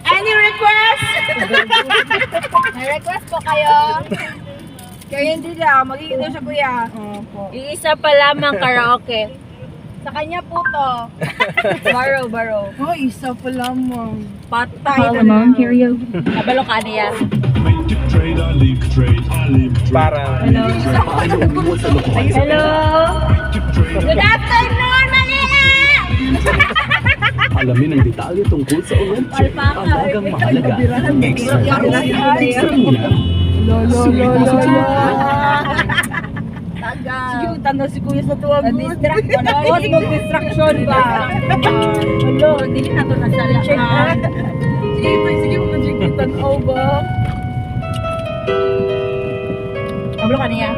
Any request? May request po kayo? Kaya hindi na, magiging daw siya kuya. Iisa pa lamang karaoke. Sa kanya po to. Baro. Oh, isa pa lamang. Patay Call na them on lang. karaoke. Kabalo ka niya. Para Hello. Good afternoon, Malia! Alamin ang detalye tungkol sa ulan check. Talagang mahalaga. Extra muna. Sige, utang si kuya sa tuwag mo. Na-distract ko na. Boss, mag-distraction ba? Hello, dili na to nasala ka. Sige, mag-check itan ba? Kabalo ka niya.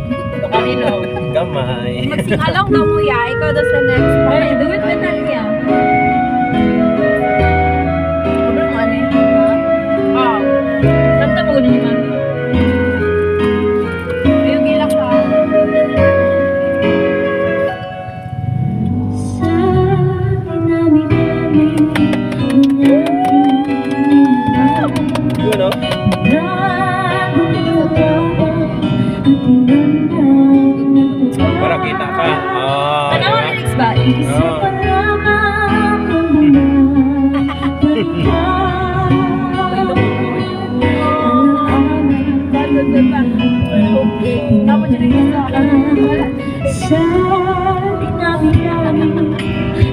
Ito kanino. gamay. Mag-sing-along daw kuya. Ikaw daw sa next part. Ay, do it with Nalia. Kabalo ka niya. Kanta mo ni mami. Ayun, gila ka. You know? Para kita ka. Ano ang lyrics ba? Sa dinami-dami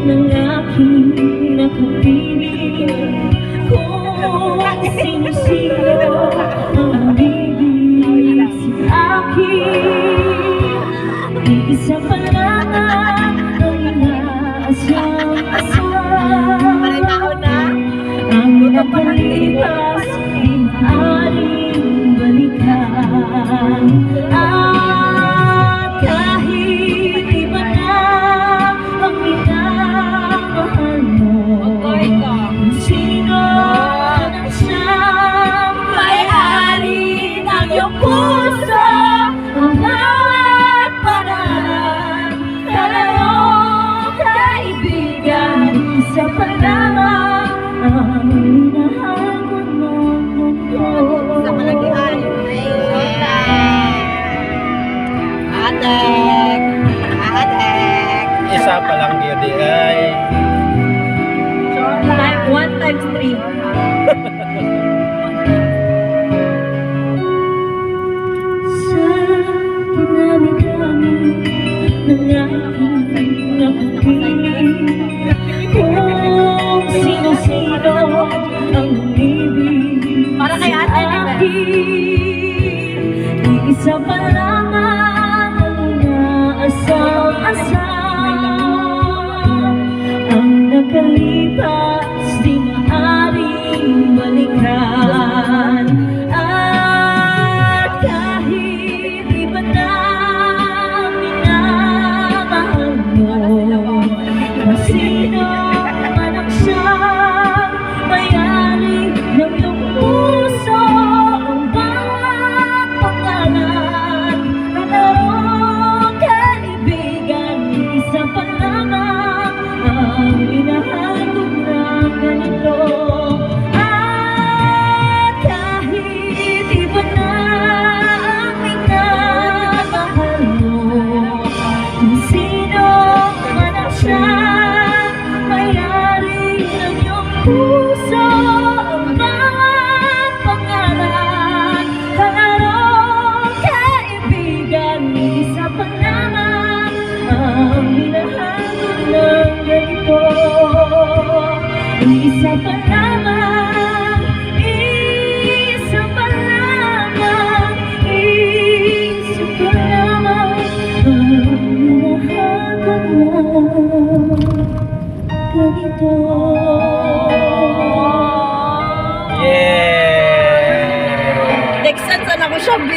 ng aking nakapiling kung sino-sino ang bibig sa akin, isa pa lang ang inaasam-asam. Ang nakalipas ay maaaring balikan. At kahit iba na ang minamahal mo, kung sino ang siyang may-ari ng iyong puso, ang bawat paraan, kalayong kaibigan, isa pa lamang ang minahal ko ng mundo. Isa pa lagi ayo. Atek. Isa pa lang yun ay. 1 times 3. Sa dinami-dami ng aking nakapiling, kung sino-sino ang umibig Para kay sa ate, di ba? akin, isa pa lamang ang inaasam-asam. Ang nakalipas di maaaring balikan. At kahit iba na minamahal mo, kung sino man ang siyang may-ari ng iyong puso, ang bawat pangalan, kalarong kaibigan, isa pa lamang ang minahal ko ng ganito. At kahit iba na ang minamahal mo, kung sino man ang siyang may-ari ng iyong puso, ang bawat pangalan, kalarong kaibigan, isa pa lamang ang minahal ko ng ganito. Isa pa lamang, isa pa lamang, isa pa lamang ang minahal ko ng ganito. Yeah! Texan sana ko siya, B.